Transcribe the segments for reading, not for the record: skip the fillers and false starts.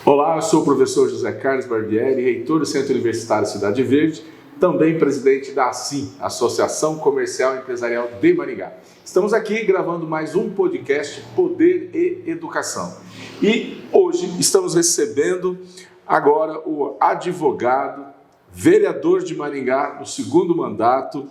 Olá, eu sou o professor José Carlos Barbieri, reitor do Centro Universitário Cidade Verde, também presidente da ACIM, Associação Comercial e Empresarial de Maringá. Estamos aqui gravando mais um podcast Poder e Educação. E hoje estamos recebendo agora o advogado, vereador de Maringá no segundo mandato,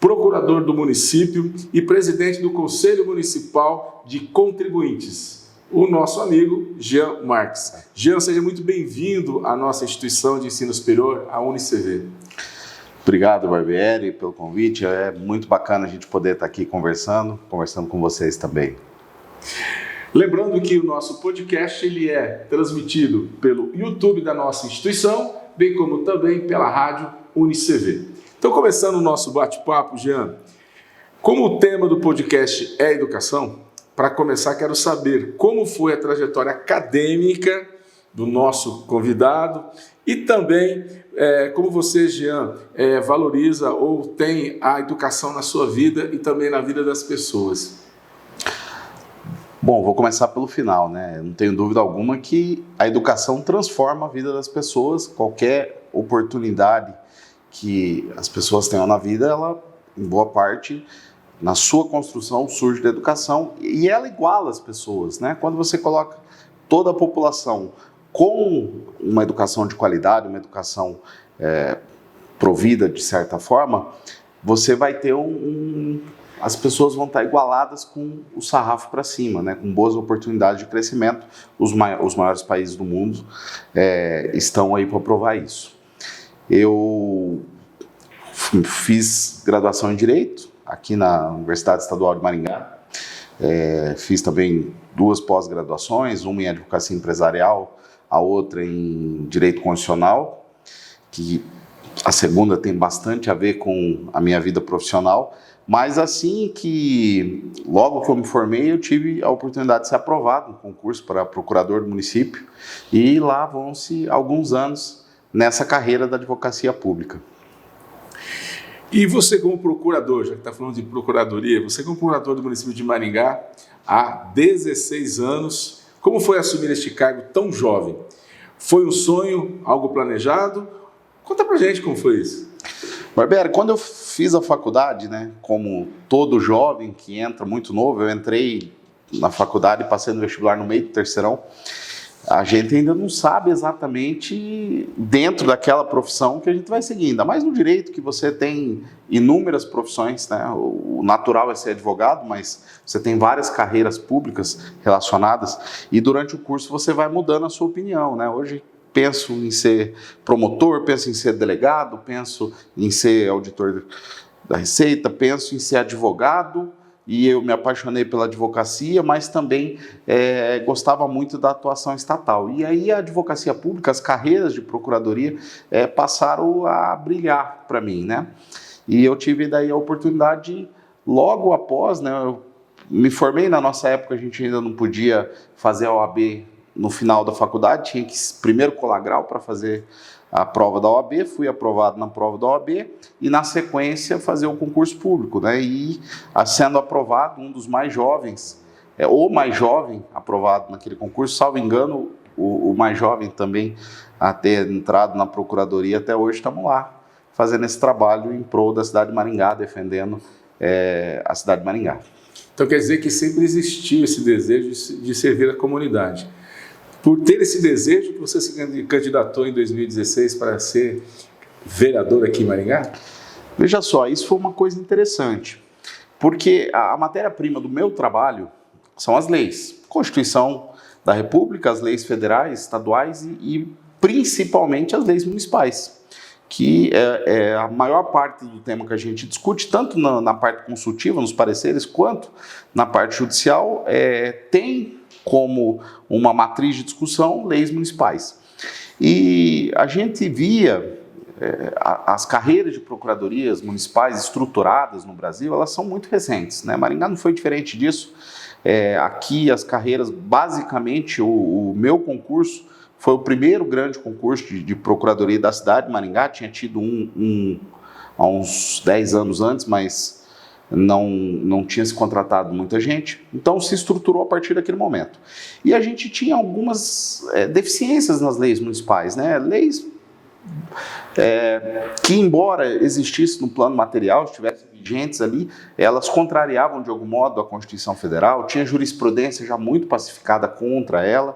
procurador do município e presidente do Conselho Municipal de Contribuintes, o nosso amigo Jean Marques. Jean, seja muito bem-vindo à nossa instituição de ensino superior, a UniCV. Obrigado, Barbieri, pelo convite. É muito bacana a gente poder estar aqui conversando com vocês também. Lembrando que o nosso podcast ele é transmitido pelo YouTube da nossa instituição, bem como também pela rádio UniCV. Então, começando o nosso bate-papo, Jean, como o tema do podcast é educação, para começar, quero saber como foi a trajetória acadêmica do nosso convidado e também como você, Jean, valoriza ou tem a educação na sua vida e também na vida das pessoas. Bom, vou começar pelo final, né? Não tenho dúvida alguma que a educação transforma a vida das pessoas. Qualquer oportunidade que as pessoas tenham na vida, ela, em boa parte, na sua construção, surge da educação e ela iguala as pessoas, né? Quando você coloca toda a população com uma educação de qualidade, uma educação provida de certa forma, você vai ter as pessoas vão estar igualadas com o sarrafo para cima, né? Com boas oportunidades de crescimento. Os maiores países do mundo estão aí para provar isso. Eu fiz graduação em Direito aqui na Universidade Estadual de Maringá. Fiz também 2 pós-graduações, uma em Advocacia Empresarial, a outra em Direito Constitucional, que a segunda tem bastante a ver com a minha vida profissional, mas assim que, logo que eu me formei, eu tive a oportunidade de ser aprovado no concurso para procurador do município, e lá vão-se alguns anos nessa carreira da advocacia pública. E você como procurador, já que está falando de procuradoria, você como procurador do município de Maringá há 16 anos, como foi assumir este cargo tão jovem? Foi um sonho, algo planejado? Conta pra gente como foi isso. Barbieri, quando eu fiz a faculdade, né, como todo jovem que entra muito novo, eu entrei na faculdade e passei no vestibular no meio do terceirão. A gente ainda não sabe exatamente dentro daquela profissão que a gente vai seguir, ainda mais no direito, que você tem inúmeras profissões, né? O natural é ser advogado, mas você tem várias carreiras públicas relacionadas e durante o curso você vai mudando a sua opinião, né? Hoje penso em ser promotor, penso em ser delegado, penso em ser auditor da Receita, penso em ser advogado. E eu me apaixonei pela advocacia, mas também gostava muito da atuação estatal. E aí a advocacia pública, as carreiras de procuradoria passaram a brilhar para mim, né? E eu tive daí a oportunidade, logo após, né? Eu me formei, na nossa época a gente ainda não podia fazer a OAB no final da faculdade, tinha que primeiro colar grau para fazer a prova da OAB, fui aprovado na prova da OAB e, na sequência, fazer o concurso público, né? E, sendo aprovado, um dos mais jovens, o mais jovem aprovado naquele concurso, salvo engano, o mais jovem também a ter entrado na procuradoria, até hoje estamos lá, fazendo esse trabalho em prol da cidade de Maringá, defendendo a cidade de Maringá. Então quer dizer que sempre existiu esse desejo de servir a comunidade. Por ter esse desejo que você se candidatou em 2016 para ser vereador aqui em Maringá? Veja só, isso foi uma coisa interessante, porque a matéria-prima do meu trabalho são as leis, Constituição da República, as leis federais, estaduais e principalmente as leis municipais, que é a maior parte do tema que a gente discute, tanto na parte consultiva, nos pareceres, quanto na parte judicial, tem como uma matriz de discussão leis municipais. E a gente via as carreiras de procuradorias municipais estruturadas no Brasil, elas são muito recentes, né? Maringá não foi diferente disso. Aqui as carreiras, basicamente, o meu concurso foi o primeiro grande concurso de procuradoria da cidade de Maringá, tinha tido um há uns 10 anos antes, mas não tinha se contratado muita gente, então se estruturou a partir daquele momento. E a gente tinha algumas deficiências nas leis municipais, né? Leis que, embora existisse no plano material, estivessem vigentes ali, elas contrariavam de algum modo a Constituição Federal, tinha jurisprudência já muito pacificada contra ela,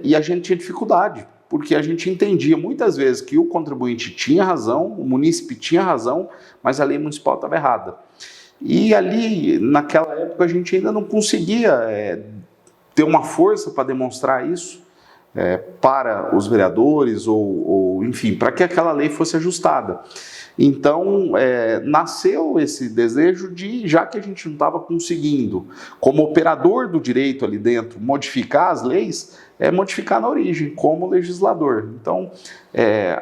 e a gente tinha dificuldade, porque a gente entendia muitas vezes que o contribuinte tinha razão, o munícipe tinha razão, mas a lei municipal estava errada. E ali, naquela época, a gente ainda não conseguia ter uma força para demonstrar isso para os vereadores ou enfim, para que aquela lei fosse ajustada. Então, nasceu esse desejo de, já que a gente não estava conseguindo, como operador do direito ali dentro, modificar as leis, modificar na origem, como legislador. Então,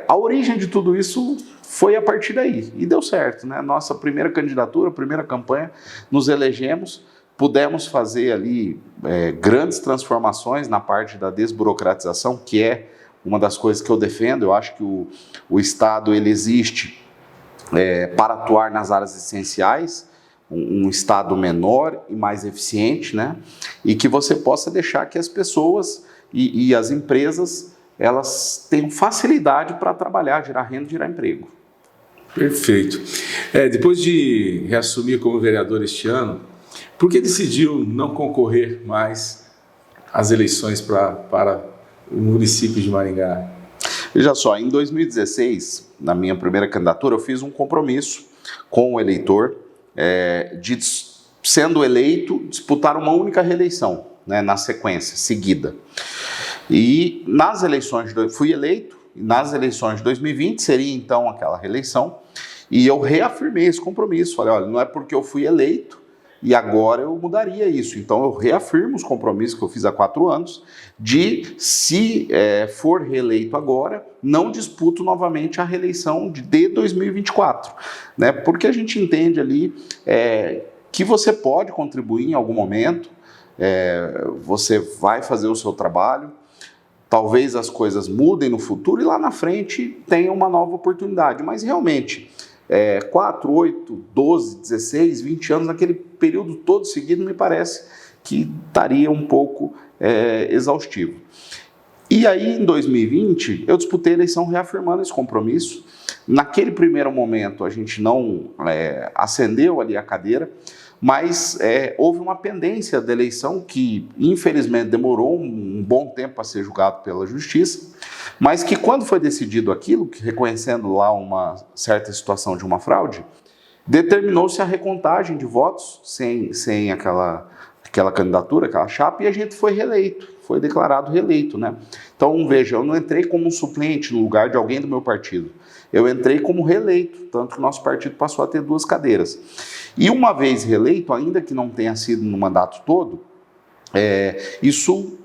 a origem de tudo isso foi a partir daí, e deu certo, né? Nossa primeira candidatura, primeira campanha, nos elegemos, pudemos fazer ali grandes transformações na parte da desburocratização, que é uma das coisas que eu defendo. Eu acho que o Estado ele existe para atuar nas áreas essenciais, um Estado menor e mais eficiente, né? E que você possa deixar que as pessoas e as empresas elas tenham facilidade para trabalhar, gerar renda, gerar emprego. Perfeito. Depois de reassumir como vereador este ano, por que decidiu não concorrer mais às eleições para o município de Maringá? Veja só, em 2016, na minha primeira candidatura, eu fiz um compromisso com o eleitor de, sendo eleito, disputar uma única reeleição, né, na sequência, seguida. E nas eleições, fui eleito, e nas eleições de 2020 seria então aquela reeleição, e eu reafirmei esse compromisso. Falei, olha, não é porque eu fui eleito e agora eu mudaria isso. Então eu reafirmo os compromissos que eu fiz há 4 anos de, se for reeleito agora, não disputo novamente a reeleição de 2024, né? Porque a gente entende ali que você pode contribuir em algum momento, você vai fazer o seu trabalho, talvez as coisas mudem no futuro e lá na frente tenha uma nova oportunidade, mas realmente 4, 8, 12, 16, 20 anos, naquele período todo seguido, me parece que estaria um pouco exaustivo. E aí, em 2020, eu disputei a eleição reafirmando esse compromisso. Naquele primeiro momento, a gente não acendeu ali a cadeira, mas houve uma pendência da eleição que, infelizmente, demorou um bom tempo para ser julgado pela Justiça, mas que, quando foi decidido aquilo, que reconhecendo lá uma certa situação de uma fraude, determinou-se a recontagem de votos sem aquela candidatura, aquela chapa, e a gente foi reeleito, foi declarado reeleito, né? Então, veja, eu não entrei como um suplente no lugar de alguém do meu partido, eu entrei como reeleito, tanto que o nosso partido passou a ter 2 cadeiras. E uma vez reeleito, ainda que não tenha sido no mandato todo, isso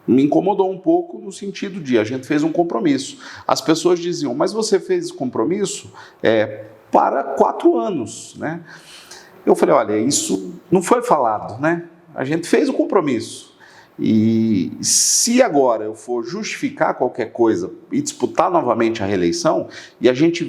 me incomodou um pouco no sentido de a gente fez um compromisso. As pessoas diziam, mas você fez esse compromisso para 4 anos, né? Eu falei, olha, isso não foi falado, né? A gente fez o compromisso. E se agora eu for justificar qualquer coisa e disputar novamente a reeleição, e a gente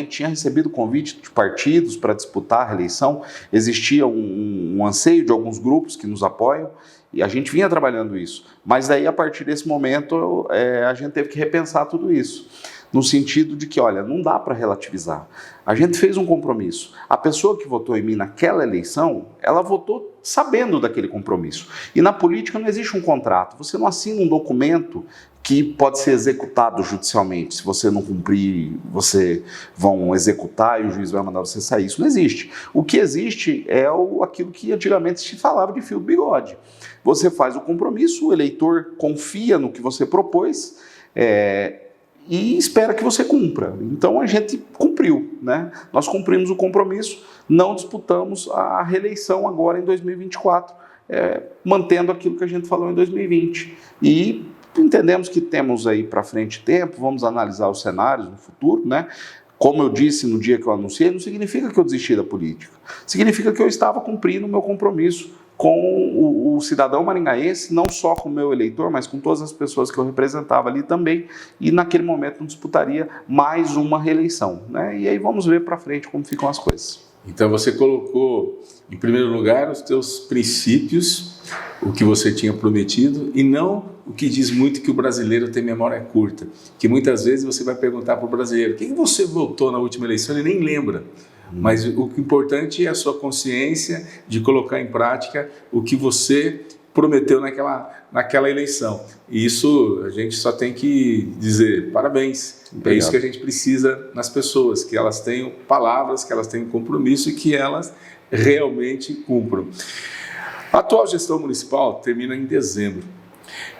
tinha recebido convite de partidos para disputar a reeleição, existia um anseio de alguns grupos que nos apoiam, e a gente vinha trabalhando isso. Mas daí, a partir desse momento, a gente teve que repensar tudo isso, no sentido de que, olha, não dá para relativizar. A gente fez um compromisso. A pessoa que votou em mim naquela eleição, ela votou sabendo daquele compromisso. E na política não existe um contrato. Você não assina um documento que pode ser executado judicialmente. Se você não cumprir, você vão executar e o juiz vai mandar você sair. Isso não existe. O que existe é aquilo que antigamente se falava de fio do bigode. Você faz o compromisso, o eleitor confia no que você propôs, e espera que você cumpra. Então a gente cumpriu, né? Nós cumprimos o compromisso, não disputamos a reeleição agora em 2024, mantendo aquilo que a gente falou em 2020. E entendemos que temos aí para frente tempo, vamos analisar os cenários no futuro, né? Como eu disse no dia que eu anunciei, não significa que eu desisti da política. Significa que eu estava cumprindo o meu compromisso com o cidadão maringaense, não só com o meu eleitor, mas com todas as pessoas que eu representava ali também, e naquele momento não disputaria mais uma reeleição, né? E aí vamos ver para frente como ficam as coisas. Então você colocou em primeiro lugar os teus princípios, o que você tinha prometido, e não o que diz muito que o brasileiro tem memória curta, que muitas vezes você vai perguntar para o brasileiro, quem você votou na última eleição, ele nem lembra. Mas o importante é a sua consciência de colocar em prática o que você prometeu naquela eleição. E isso a gente só tem que dizer parabéns. Obrigado. É isso que a gente precisa nas pessoas, que elas tenham palavras, que elas tenham compromisso e que elas realmente cumpram. A atual gestão municipal termina em dezembro.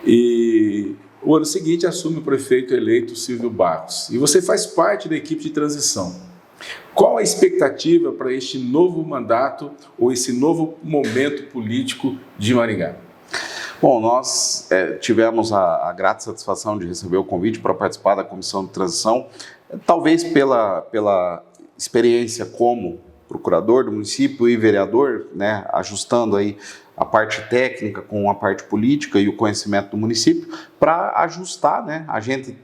E o ano seguinte assume o prefeito eleito Silvio Barros. E você faz parte da equipe de transição. Qual a expectativa para este novo mandato ou esse novo momento político de Maringá? Bom, nós tivemos a grata satisfação de receber o convite para participar da comissão de transição, talvez pela experiência como procurador do município e vereador, né, ajustando aí a parte técnica com a parte política e o conhecimento do município, para ajustar, né, a gente,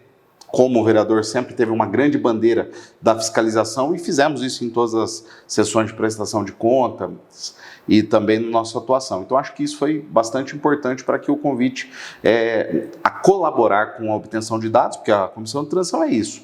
como vereador, sempre teve uma grande bandeira da fiscalização e fizemos isso em todas as sessões de prestação de contas e também na nossa atuação. Então, acho que isso foi bastante importante para que o convite a colaborar com a obtenção de dados, porque a comissão de transição é isso,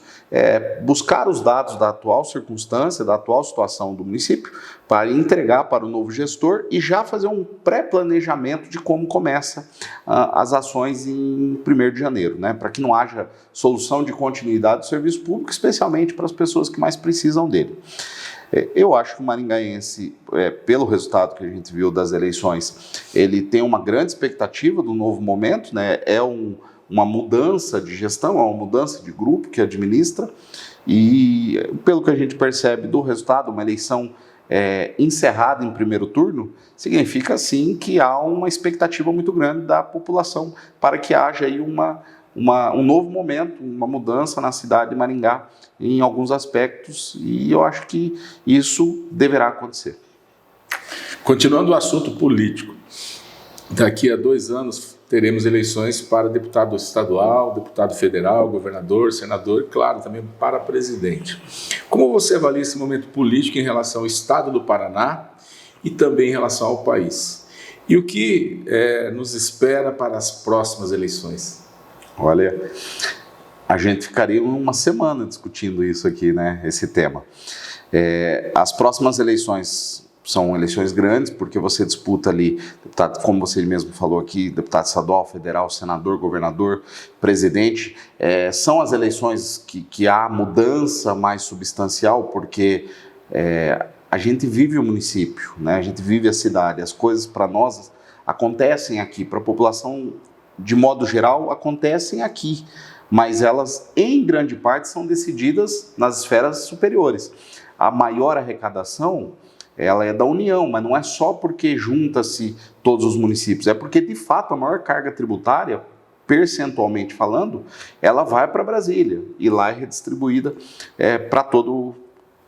buscar os dados da atual circunstância, da atual situação do município, para entregar para o novo gestor e já fazer um pré-planejamento de como começa as ações em 1º de janeiro, né? Para que não haja solução de continuidade do serviço público, especialmente para as pessoas que mais precisam dele. Eu acho que o maringaense, pelo resultado que a gente viu das eleições, ele tem uma grande expectativa do novo momento, né? Uma mudança de gestão, uma mudança de grupo que administra e, pelo que a gente percebe do resultado, uma eleição encerrada em primeiro turno, significa sim que há uma expectativa muito grande da população para que haja aí um novo momento, uma mudança na cidade de Maringá em alguns aspectos, e eu acho que isso deverá acontecer. Continuando o assunto político, daqui a 2 anos teremos eleições para deputado estadual, deputado federal, governador, senador e, claro, também para presidente. Como você avalia esse momento político em relação ao estado do Paraná e também em relação ao país? E o que nos espera para as próximas eleições? Olha, a gente ficaria uma semana discutindo isso aqui, né, esse tema. As próximas eleições são eleições grandes, porque você disputa ali, deputado, como você mesmo falou aqui, deputado estadual, federal, senador, governador, presidente. São as eleições que há mudança mais substancial, porque a gente vive o município, né? A gente vive a cidade, as coisas para nós acontecem aqui, para a população, de modo geral, acontecem aqui, mas elas, em grande parte, são decididas nas esferas superiores. A maior arrecadação, ela é da União, mas não é só porque junta-se todos os municípios, é porque, de fato, a maior carga tributária, percentualmente falando, ela vai para Brasília, e lá é redistribuída para todo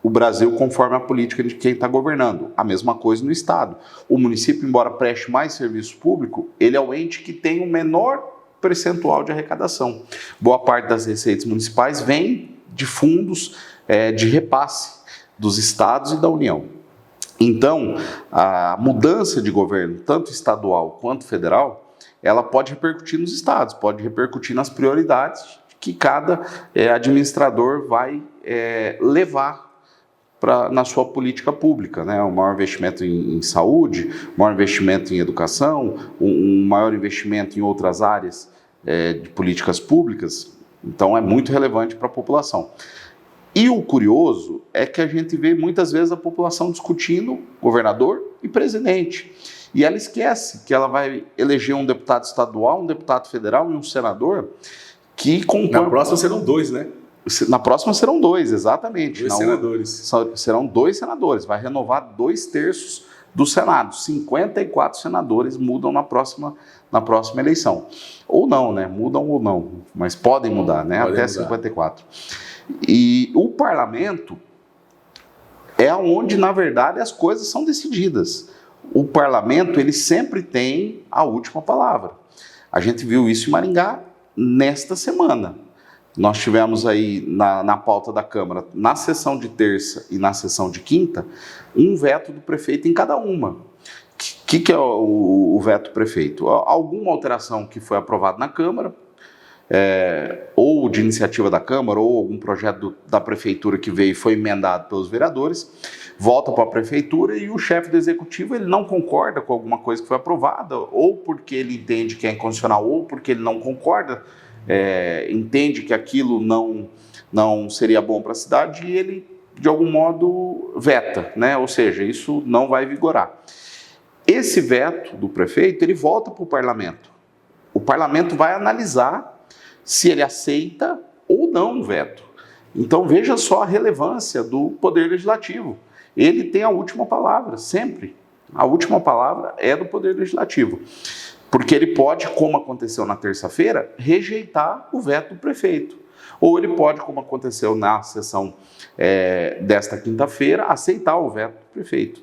o Brasil, conforme a política de quem está governando. A mesma coisa no Estado. O município, embora preste mais serviço público, ele é o ente que tem o menor percentual de arrecadação. Boa parte das receitas municipais vem de fundos de repasse dos estados e da União. Então, a mudança de governo, tanto estadual quanto federal, ela pode repercutir nos estados, pode repercutir nas prioridades que cada administrador vai levar na sua política pública, né? Um maior investimento em saúde, um maior investimento em educação, um maior investimento em outras áreas de políticas públicas. Então, é muito relevante para a população. E o curioso é que a gente vê muitas vezes a população discutindo governador e presidente. E ela esquece que ela vai eleger um deputado estadual, um deputado federal e um senador que compõem... Na próxima serão 2, né? Na próxima serão 2, exatamente. 2 senadores. Serão 2 senadores, vai renovar 2/3 do Senado. 54 senadores mudam na próxima eleição. Ou não, né? Mudam ou não, mas podem mudar, né? Até 54. E o parlamento é onde, na verdade, as coisas são decididas. o parlamento ele sempre tem a última palavra. A gente viu isso em Maringá nesta semana. Nós tivemos aí na pauta da Câmara, na sessão de terça e na sessão de quinta, um veto do prefeito em cada uma. O que é o veto do prefeito? Alguma alteração que foi aprovada na Câmara, ou de iniciativa da Câmara, ou algum projeto da Prefeitura que veio e foi emendado pelos vereadores, volta para a Prefeitura e o chefe do Executivo ele não concorda com alguma coisa que foi aprovada, ou porque ele entende que é inconstitucional, ou porque ele não concorda, entende que aquilo não seria bom para a cidade e ele, de algum modo, veta, né? Ou seja, isso não vai vigorar. Esse veto do prefeito, ele volta para o parlamento. O parlamento vai analisar se ele aceita ou não o veto. Então veja só a relevância do Poder Legislativo. Ele tem a última palavra, sempre. A última palavra é do Poder Legislativo. Porque ele pode, como aconteceu na terça-feira, rejeitar o veto do prefeito. Ou ele pode, como aconteceu na sessão desta quinta-feira, aceitar o veto do prefeito.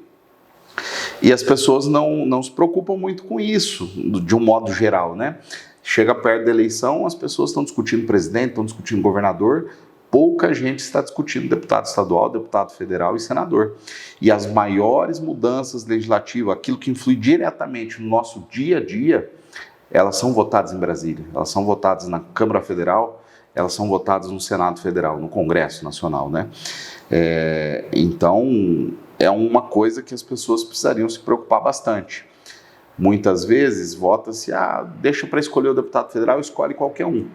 E as pessoas não se preocupam muito com isso, de um modo geral, né? Chega perto da eleição, as pessoas estão discutindo presidente, estão discutindo governador, pouca gente está discutindo deputado estadual, deputado federal e senador. E as maiores mudanças legislativas, aquilo que influi diretamente no nosso dia a dia, elas são votadas em Brasília, elas são votadas na Câmara Federal, elas são votadas no Senado Federal, no Congresso Nacional, né? Então, é uma coisa que as pessoas precisariam se preocupar bastante. Muitas vezes vota-se, deixa para escolher o deputado federal, escolhe qualquer um.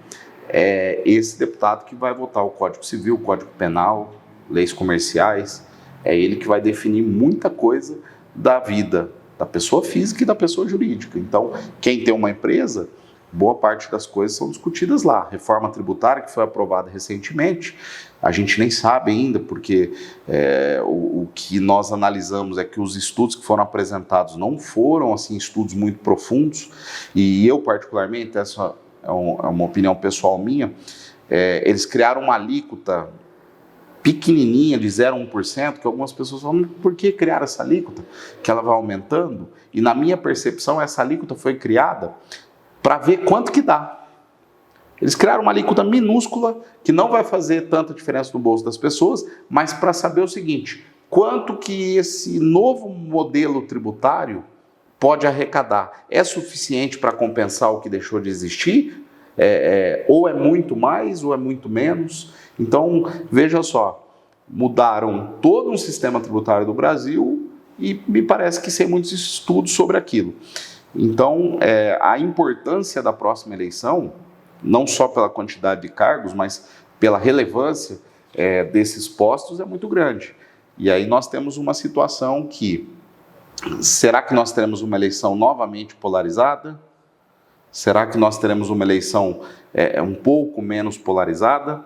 É esse deputado que vai votar o Código Civil, o Código Penal, leis comerciais, é ele que vai definir muita coisa da vida da pessoa física e da pessoa jurídica. Então, quem tem uma empresa, boa parte das coisas são discutidas lá. Reforma tributária, que foi aprovada recentemente, a gente nem sabe ainda, porque o que nós analisamos é que os estudos que foram apresentados não foram assim, estudos muito profundos, e eu particularmente, essa é uma opinião pessoal minha, eles criaram uma alíquota pequenininha de 0,1%, que algumas pessoas falam, por que criar essa alíquota? Que ela vai aumentando, e na minha percepção essa alíquota foi criada para ver quanto que dá. Eles criaram uma alíquota minúscula, que não vai fazer tanta diferença no bolso das pessoas, mas para saber o seguinte, quanto que esse novo modelo tributário pode arrecadar? É suficiente para compensar o que deixou de existir? Ou é muito mais, ou é muito menos? Então, veja só, mudaram todo um sistema tributário do Brasil e me parece que sem muitos estudos sobre aquilo. Então, a importância da próxima eleição, não só pela quantidade de cargos, mas pela relevância desses postos é muito grande. E aí nós temos uma situação que, será que nós teremos uma eleição novamente polarizada? Será que nós teremos uma eleição um pouco menos polarizada?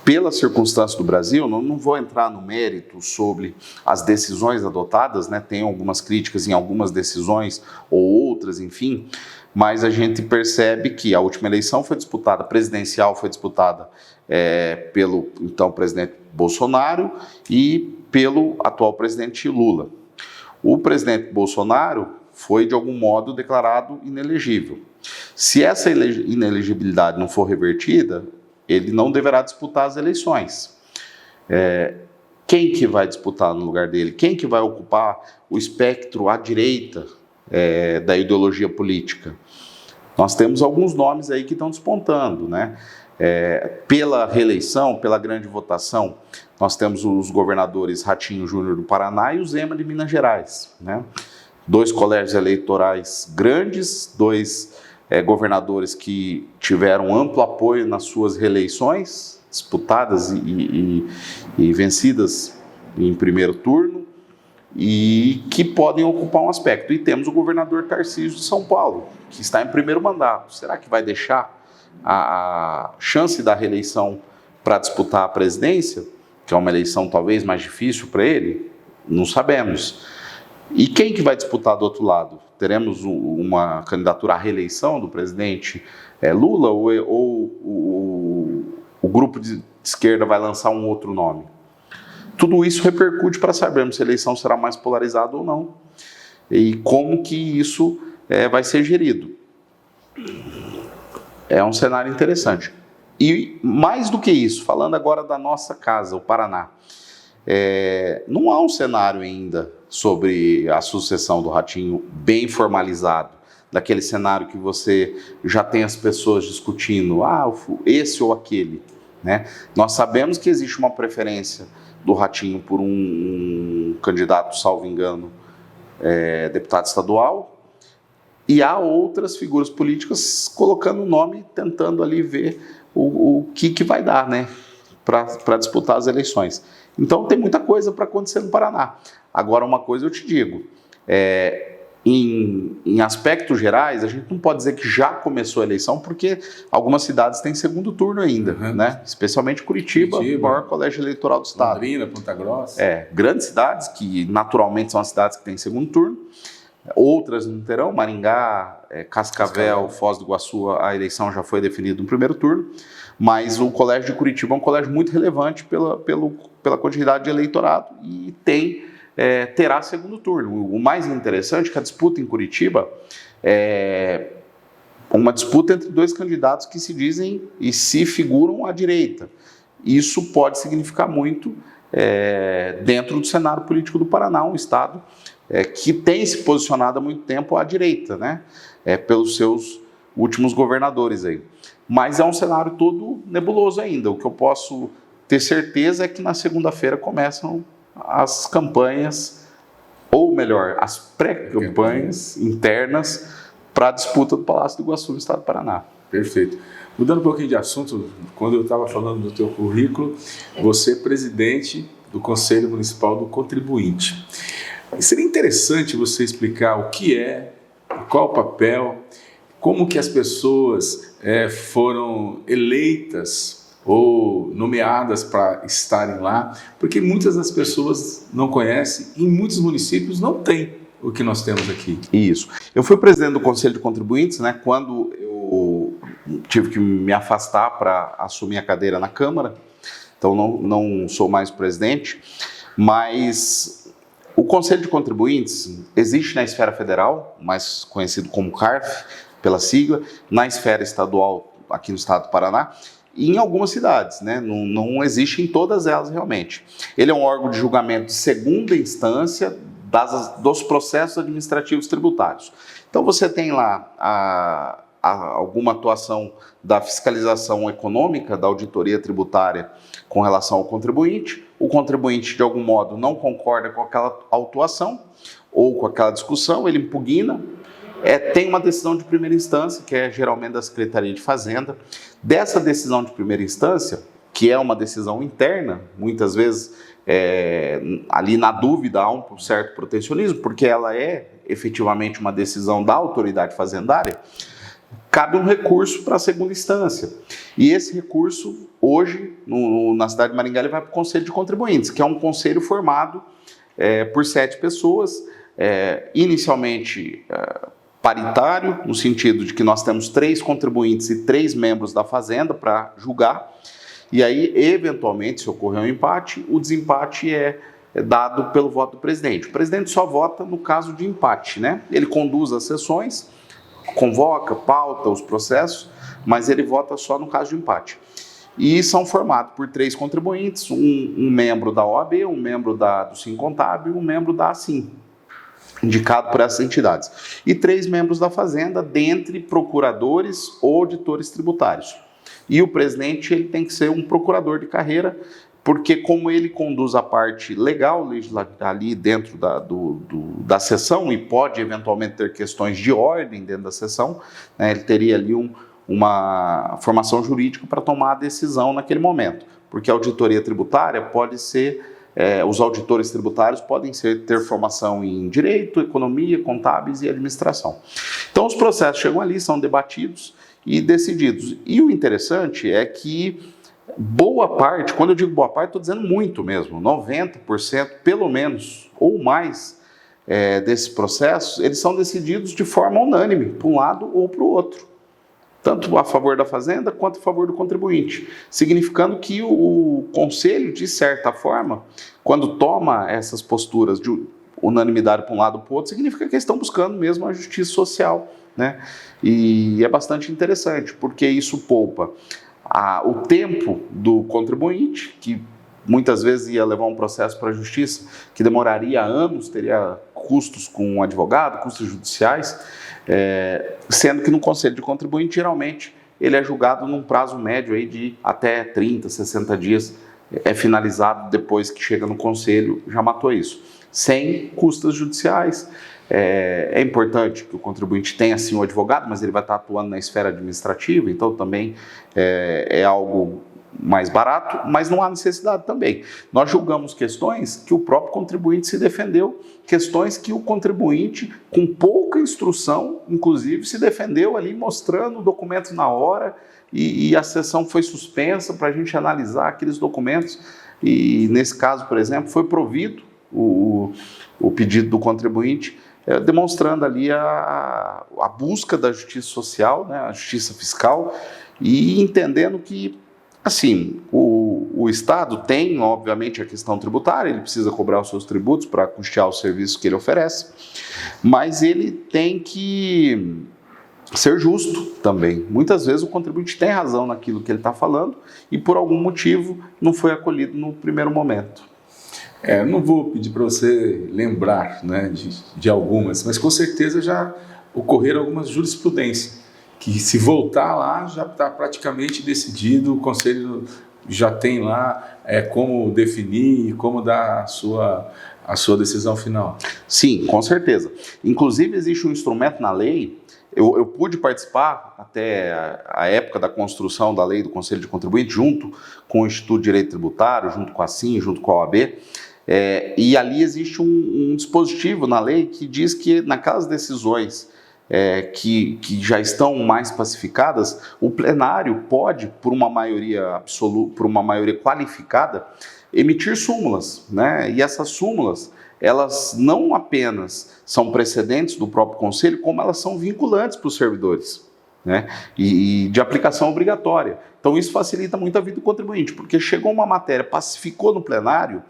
Pela circunstância do Brasil, não vou entrar no mérito sobre as decisões adotadas, né? Tem algumas críticas em algumas decisões ou outras, enfim, mas a gente percebe que a última eleição foi disputada, presidencial foi disputada pelo então presidente Bolsonaro e pelo atual presidente Lula. O presidente Bolsonaro foi, de algum modo, declarado inelegível. Se essa inelegibilidade não for revertida, ele não deverá disputar as eleições. Quem que vai disputar no lugar dele? Quem que vai ocupar o espectro à direita da ideologia política? Nós temos alguns nomes aí que estão despontando, né? Pela reeleição, pela grande votação, nós temos os governadores Ratinho Júnior do Paraná e o Zema de Minas Gerais, né? 2 colégios eleitorais grandes, 2 governadores que tiveram amplo apoio nas suas reeleições, disputadas e vencidas em primeiro turno, e que podem ocupar um aspecto. E temos o governador Tarcísio de São Paulo, que está em primeiro mandato. Será que vai deixar a chance da reeleição para disputar a presidência, que é uma eleição talvez mais difícil para ele? Não sabemos. E quem que vai disputar do outro lado? Teremos uma candidatura à reeleição do presidente Lula ou o grupo de esquerda vai lançar um outro nome? tudo isso repercute para sabermos se a eleição será mais polarizada ou não e como que isso vai ser gerido. É um cenário interessante. E mais do que isso, falando agora da nossa casa, o Paraná, não há um cenário ainda sobre a sucessão do Ratinho bem formalizado, daquele cenário que você já tem as pessoas discutindo, esse ou aquele, né? Nós sabemos que existe uma preferência do Ratinho por um candidato, salvo engano, deputado estadual, e há outras figuras políticas colocando o nome, tentando ali ver o que vai dar, né, para disputar as eleições. Então tem muita coisa para acontecer no Paraná. Agora, uma coisa eu te digo, em aspectos gerais, a gente não pode dizer que já começou a eleição, porque algumas cidades têm segundo turno ainda, né? Especialmente Curitiba, o maior colégio eleitoral do estado. Londrina, Ponta Grossa. Grandes cidades, que naturalmente são as cidades que têm segundo turno. Outras não terão, Maringá, Cascavel, Foz do Iguaçu, a eleição já foi definida no primeiro turno, mas o colégio de Curitiba é um colégio muito relevante pela quantidade de eleitorado e terá segundo turno. O mais interessante é que a disputa em Curitiba é uma disputa entre dois candidatos que se dizem e se figuram à direita. Isso pode significar muito dentro do cenário político do Paraná, um estado que tem se posicionado há muito tempo à direita, né? Pelos seus últimos governadores aí. Mas é um cenário todo nebuloso ainda. O que eu posso ter certeza é que na segunda-feira começam as campanhas, ou melhor, as pré-campanhas internas para a disputa do Palácio do Iguaçu no estado do Paraná. Perfeito. Mudando um pouquinho de assunto, quando eu estava falando do teu currículo, você é presidente do Conselho Municipal do Contribuinte. Seria interessante você explicar o que é, qual o papel, como que as pessoas foram eleitas ou nomeadas para estarem lá, porque muitas das pessoas não conhecem e em muitos municípios não tem o que nós temos aqui. Isso. Eu fui presidente do Conselho de Contribuintes, né, quando eu tive que me afastar para assumir a cadeira na Câmara, então não sou mais presidente, mas o Conselho de Contribuintes existe na esfera federal, mais conhecido como CARF, pela sigla, na esfera estadual, aqui no estado do Paraná, e em algumas cidades, né? Não existe em todas elas realmente. Ele é um órgão de julgamento de segunda instância dos processos administrativos tributários. Então você tem lá alguma atuação da fiscalização econômica, da auditoria tributária com relação ao contribuinte. O contribuinte, de algum modo, não concorda com aquela autuação ou com aquela discussão, ele impugna. Tem uma decisão de primeira instância, que é geralmente da Secretaria de Fazenda. Dessa decisão de primeira instância, que é uma decisão interna, muitas vezes ali na dúvida há um certo protecionismo, porque ela é efetivamente uma decisão da autoridade fazendária, cabe um recurso para a segunda instância. E esse recurso, hoje, na cidade de Maringá, ele vai para o Conselho de Contribuintes, que é um conselho formado por 7 pessoas, inicialmente paritário, no sentido de que nós temos 3 contribuintes e 3 membros da Fazenda para julgar, e aí, eventualmente, se ocorrer um empate, o desempate é dado pelo voto do presidente. O presidente só vota no caso de empate, né? Ele conduz as sessões, convoca, pauta os processos, mas ele vota só no caso de empate. E são formados por 3 contribuintes, um membro da OAB, um membro do Sincontábil e um membro da ASIM, indicado por essas entidades. E 3 membros da Fazenda, dentre procuradores ou auditores tributários. E o presidente ele tem que ser um procurador de carreira, porque como ele conduz a parte legal, ali dentro da sessão, e pode eventualmente ter questões de ordem dentro da sessão, né, ele teria ali uma formação jurídica para tomar a decisão naquele momento, porque a auditoria tributária pode ser, os auditores tributários podem ter formação em direito, economia, contábeis e administração. Então os processos chegam ali, são debatidos e decididos. E o interessante é que boa parte, quando eu digo boa parte, estou dizendo muito mesmo, 90% pelo menos, ou mais, desses processos, eles são decididos de forma unânime, para um lado ou para o outro. tanto a favor da fazenda quanto a favor do contribuinte, significando que o conselho, de certa forma, quando toma essas posturas de unanimidade para um lado ou para o outro, significa que eles estão buscando mesmo a justiça social, né? E é bastante interessante, porque isso poupa o tempo do contribuinte, que muitas vezes ia levar um processo para a justiça que demoraria anos, teria custos com um advogado, custos judiciais, sendo que no conselho de contribuinte, geralmente, ele é julgado num prazo médio aí de até 30, 60 dias, é finalizado depois que chega no conselho, já matou isso, sem custas judiciais. É importante que o contribuinte tenha sim um advogado, mas ele vai estar atuando na esfera administrativa, então também é algo mais barato, mas não há necessidade também. Nós julgamos questões que o próprio contribuinte se defendeu, questões que o contribuinte, com pouca instrução, inclusive, se defendeu ali mostrando o documento na hora e a sessão foi suspensa para a gente analisar aqueles documentos e, nesse caso, por exemplo, foi provido o pedido do contribuinte, demonstrando ali a busca da justiça social, né, a justiça fiscal, e entendendo que, assim, o Estado tem, obviamente, a questão tributária, ele precisa cobrar os seus tributos para custear os serviços que ele oferece, mas ele tem que ser justo também. Muitas vezes o contribuinte tem razão naquilo que ele está falando e, por algum motivo, não foi acolhido no primeiro momento. Eu não vou pedir para você lembrar, né, de algumas, mas com certeza já ocorreram algumas jurisprudências, que se voltar lá já está praticamente decidido, o Conselho já tem lá como definir e como dar a sua decisão final. Sim, com certeza. Inclusive existe um instrumento na lei, eu pude participar até a época da construção da lei do Conselho de Contribuinte, junto com o Instituto de Direito Tributário, junto com a CIN, junto com a OAB, e ali existe um dispositivo na lei que diz que naquelas decisões que já estão mais pacificadas, o plenário pode, por uma maioria absoluta, por uma maioria qualificada, emitir súmulas, né? E essas súmulas, elas não apenas são precedentes do próprio conselho, como elas são vinculantes para os servidores, né? E de aplicação obrigatória. Então isso facilita muito a vida do contribuinte, porque chegou uma matéria, pacificou no plenário,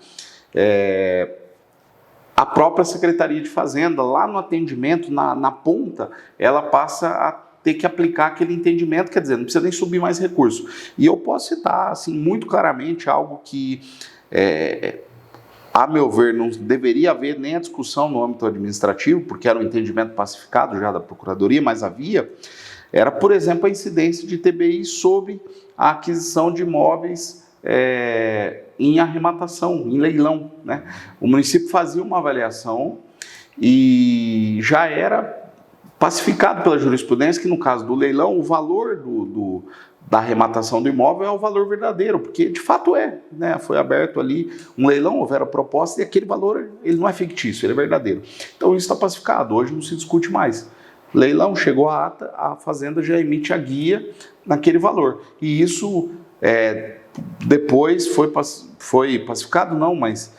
a própria Secretaria de Fazenda, lá no atendimento, na ponta, ela passa a ter que aplicar aquele entendimento, quer dizer, não precisa nem subir mais recurso. E eu posso citar, assim, muito claramente algo que, a meu ver, não deveria haver nem a discussão no âmbito administrativo, porque era um entendimento pacificado já da Procuradoria, mas havia, era, por exemplo, a incidência de TBI sobre a aquisição de imóveis em arrematação, em leilão, né? O município fazia uma avaliação e já era pacificado pela jurisprudência que, no caso do leilão, o valor da arrematação do imóvel é o valor verdadeiro, porque de fato né? Foi aberto ali um leilão, houveram proposta e aquele valor ele não é fictício, ele é verdadeiro. Então isso está pacificado, hoje não se discute mais. Leilão, chegou a ata, a Fazenda já emite a guia naquele valor. E isso depois foi pacificado, não, mas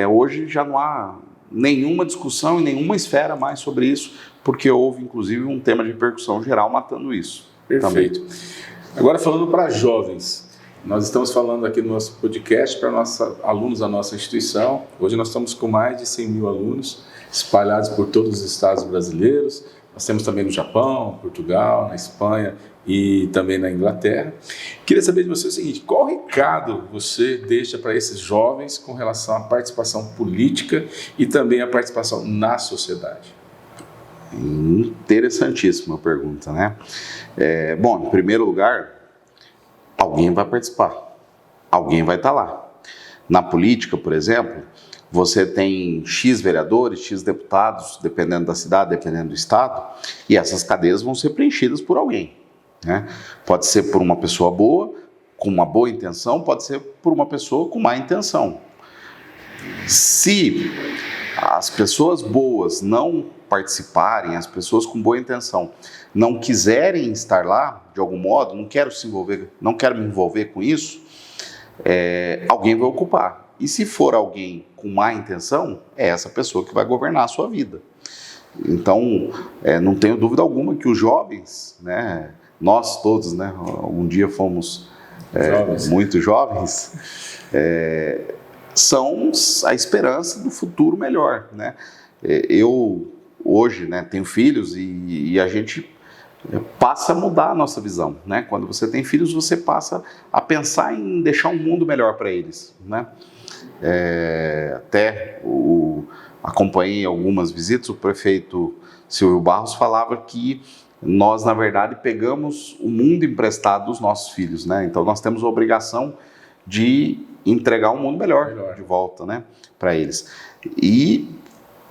hoje já não há nenhuma discussão em nenhuma esfera mais sobre isso, porque houve, inclusive, um tema de repercussão geral matando isso. Perfeito. Também. Agora, falando para jovens, nós estamos falando aqui no nosso podcast para alunos da nossa instituição. Hoje nós estamos com mais de 100 mil alunos espalhados por todos os estados brasileiros. Nós temos também no Japão, Portugal, na Espanha e também na Inglaterra. Queria saber de você o seguinte: qual recado você deixa para esses jovens com relação à participação política e também à participação na sociedade? Interessantíssima pergunta, né? Bom, em primeiro lugar, alguém vai participar, alguém vai estar lá. Na política, por exemplo, você tem X vereadores, X deputados, dependendo da cidade, dependendo do estado, e essas cadeiras vão ser preenchidas por alguém, né? Pode ser por uma pessoa boa, com uma boa intenção, pode ser por uma pessoa com má intenção. Se as pessoas boas não participarem, as pessoas com boa intenção não quiserem estar lá, de algum modo, não quero me envolver com isso, alguém vai ocupar. E se for alguém com má intenção, é essa pessoa que vai governar a sua vida. Então, não tenho dúvida alguma que os jovens, né, nós todos, né, um dia fomos muito jovens, são a esperança do futuro melhor, né? Eu hoje, né, tenho filhos e a gente passa a mudar a nossa visão, né? Quando você tem filhos, você passa a pensar em deixar um mundo melhor para eles, né? Acompanhei algumas visitas, o prefeito Silvio Barros falava que nós, na verdade, pegamos o mundo emprestado dos nossos filhos, né? Então, nós temos a obrigação de entregar um mundo melhor de volta, né, para eles. E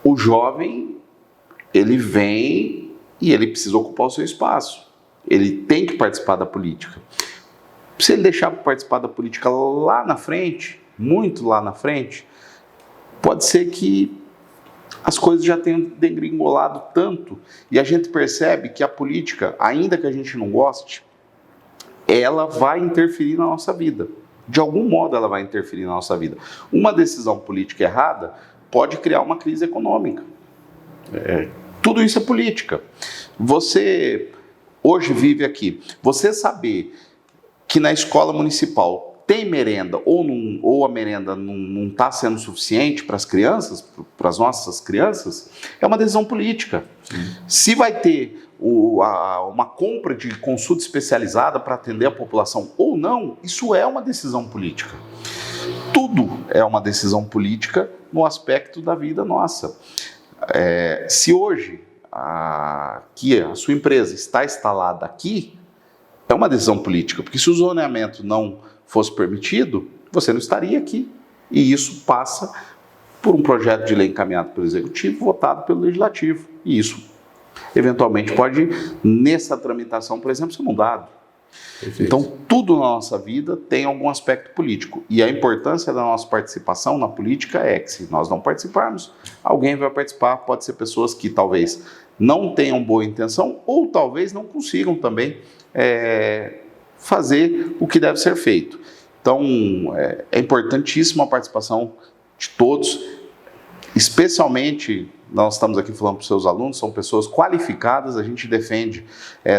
o jovem, ele vem e ele precisa ocupar o seu espaço. Ele tem que participar da política. Se ele deixar para participar da política lá na frente, muito lá na frente, pode ser que as coisas já tenham degringolado tanto e a gente percebe que a política, ainda que a gente não goste, ela vai interferir na nossa vida. De algum modo ela vai interferir na nossa vida. Uma decisão política errada pode criar uma crise econômica. Tudo isso é política. Você hoje vive aqui. Você saber que na escola municipal tem merenda ou a merenda não está sendo suficiente para as crianças, para as nossas crianças, é uma decisão política. Se vai ter uma compra de consulta especializada para atender a população ou não, isso é uma decisão política. Tudo é uma decisão política no aspecto da vida nossa. Se hoje a sua empresa está instalada aqui, é uma decisão política, porque se o zoneamento não fosse permitido, você não estaria aqui. E isso passa por um projeto de lei encaminhado pelo Executivo, votado pelo Legislativo. E isso, eventualmente, pode, nessa tramitação, por exemplo, ser mudado. Perfeito. Então, tudo na nossa vida tem algum aspecto político. E a importância da nossa participação na política é que, se nós não participarmos, alguém vai participar. Pode ser pessoas que talvez não tenham boa intenção ou talvez não consigam também fazer o que deve ser feito. Então, é importantíssima a participação de todos, especialmente, nós estamos aqui falando para os seus alunos, são pessoas qualificadas, a gente defende,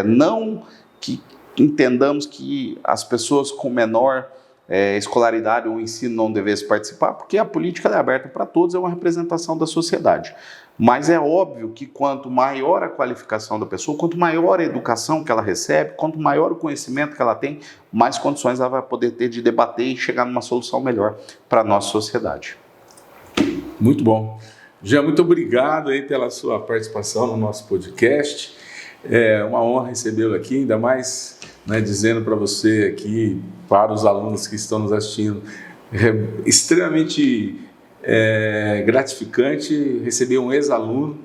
não que entendamos que as pessoas com menor escolaridade ou ensino não devessem participar, porque a política é aberta para todos, é uma representação da sociedade. Mas é óbvio que quanto maior a qualificação da pessoa, quanto maior a educação que ela recebe, quanto maior o conhecimento que ela tem, mais condições ela vai poder ter de debater e chegar numa solução melhor para a nossa sociedade. Muito bom. Jean, muito obrigado aí pela sua participação no nosso podcast. É uma honra recebê-lo aqui, ainda mais, né, dizendo para você aqui, para os alunos que estão nos assistindo, extremamente gratificante receber um ex-aluno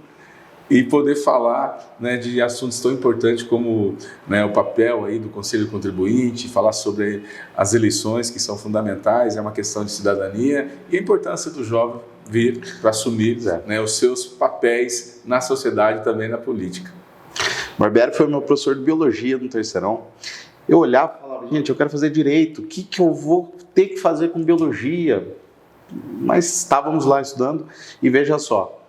e poder falar, né, de assuntos tão importantes como, né, o papel aí do Conselho Contribuinte, falar sobre as eleições, que são fundamentais, é uma questão de cidadania, e a importância do jovem vir para assumir, né, os seus papéis na sociedade e também na política. Barbieri foi meu professor de biologia no terceirão. Eu olhava e falava, gente, eu quero fazer direito, o que eu vou ter que fazer com biologia? Mas estávamos lá estudando e veja só,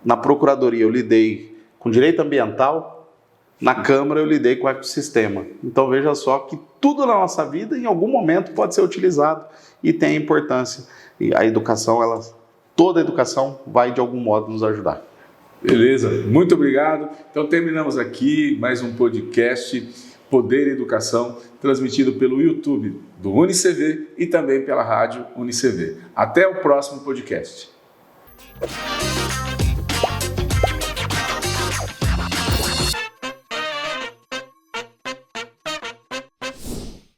na Procuradoria eu lidei com direito ambiental, na Câmara eu lidei com ecossistema. Então veja só que tudo na nossa vida em algum momento pode ser utilizado e tem importância. E a educação, toda a educação vai de algum modo nos ajudar. Beleza, muito obrigado. Então terminamos aqui mais um podcast Poder e Educação, transmitido pelo YouTube do UniCV e também pela rádio UniCV. Até o próximo podcast.